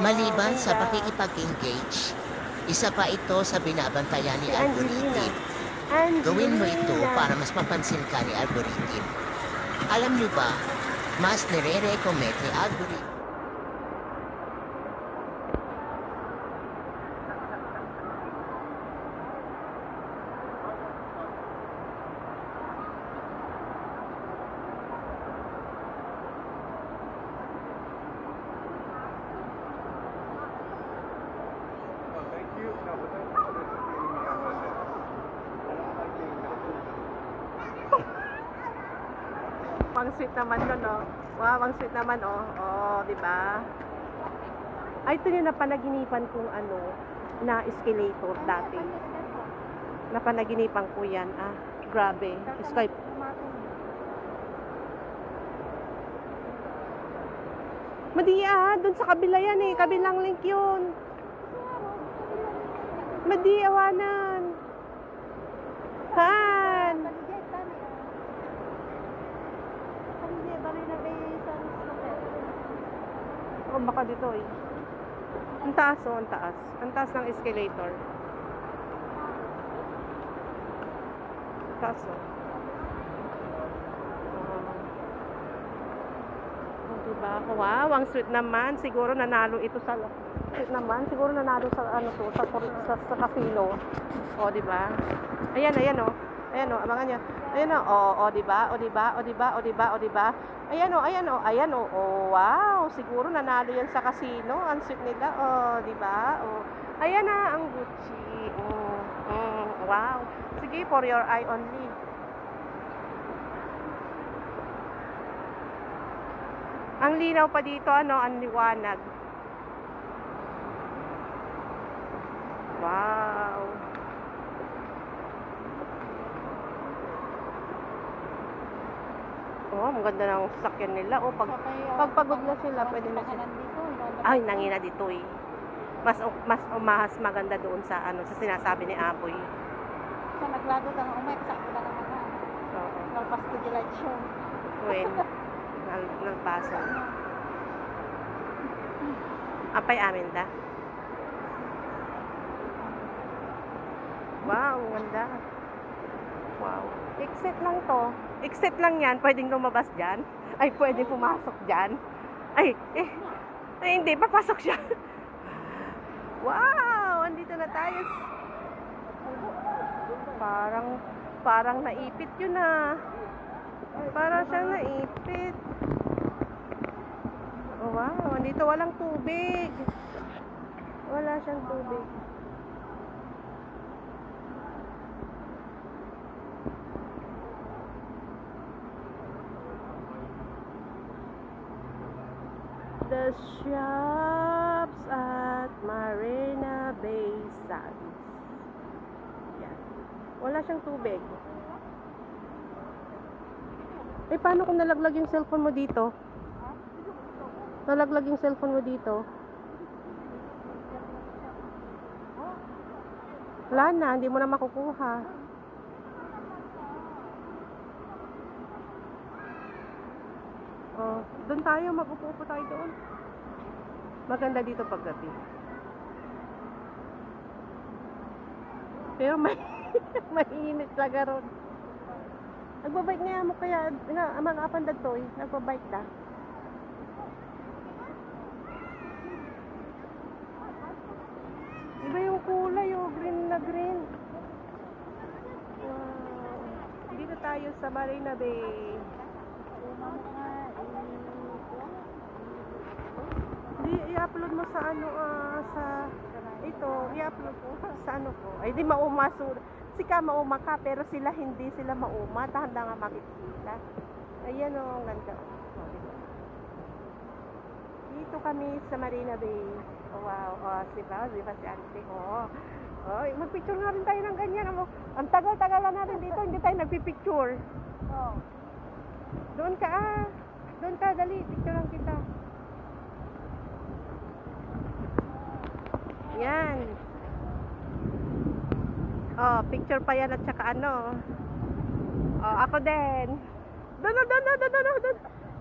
Maliban sa Ganda. pakikipag-engage, isa pa ito sa binabantayan ni Si Angelina. algorithm. Gawin mo ito para mas mapansin ka ni algorithm. Alam niyo ba, mas nire-recommend ni algorithm. Ang sweet naman nun, no? Wow, ang sweet naman, oh. Oh, di ba? Ay, ito yung napanaginipan kong ano, na escalator dati. Napanaginipan ko yan. Ah, grabe. Skype. Madi dun sa kabila yan eh. Kabilang link yun. Madi, awanan. Han. O baka dito eh. Ang taas oh, ang taas. Ang taas ng escalator. Taas oh. Oh, diba? Wow, ang sweet naman. Siguro nanalo ito sa sweet naman. Siguro nanalo sa ano to, sa casino. O, diba? Ayan, ayan oh. Ayan oh, abangan niya. Ayan oh, di ba? O di ba? O di ba? O di ba? O di ba? Ayan oh, ayan oh, ayan oh. Oh, wow, siguro nanalo 'yan sa casino. Ang sweet nila. Oh, di ba? Oh. Ayan na ang Gucci. Oh, wow. Sige, for your eye only. Ang linaw pa dito, ano, ang liwanag. Wow. Oh, ang ganda ng sasakyan nila. Oh, pagpagod na sila, pwede na sila. Ay, nangina dito eh. Mas maganda doon sa ano, sa sinasabi ni Apoy. Sa naglado ka ng umay, sa ako na naman na. Oo. Nalpas ko di light show. Well, nalpaso. Apay amin da. Wow, ang ganda. Wow. Exit lang to. Exit lang yan. Pwedeng lumabas dyan. Ay, pwedeng pumasok dyan. Ay, hindi. Papasok siya. Wow! Andito na tayo. Parang naipit yun ah. Parang siyang naipit. Oh, wow. Andito walang tubig. Wala siyang tubig. The shops at Marina Bay Sands. Yan. Wala siyang tubig. Eh, paano kung nalaglag yung cellphone mo dito? Nalaglag yung cellphone mo dito? Wala na, hindi mo na makukuha. Oh, doon tayo, mag-upo tayo doon. Maganda dito paggabi. Pero mainit talaga ron. Nagbabike nga mo kaya, mga apandad to eh. Nagbabike na. Iba yung kulay, oh, green na green. Wow. Dito tayo sa Marina Bay. I-upload mo sa ano, sa ito, i-upload ko sa ano ko. Ay, di mauma, sika mauma ka, pero sila hindi sila mauma, tahanda nga makikita. Ayan o, ang ganda. Oh, diba? Dito kami sa Marina Bay. Oh, wow, oh, diba si Auntie, oh. Oh, magpicture nga rin tayo ng ganyan. Ang tagal-tagal na natin dito, hindi tayo nagpipicture. Oh. Doon ka, doon ka, dali, picture lang kita. Yan. Oh, picture pa yan at saka ano. Oh, ako din.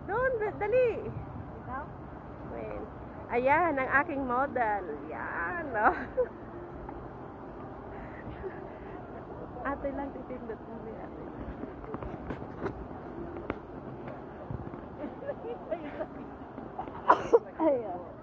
Doon, dali. Ikaw? Wait. Ayan, ang aking model. Yan, no? Ate lang, titindot mo ni ate. Ayun.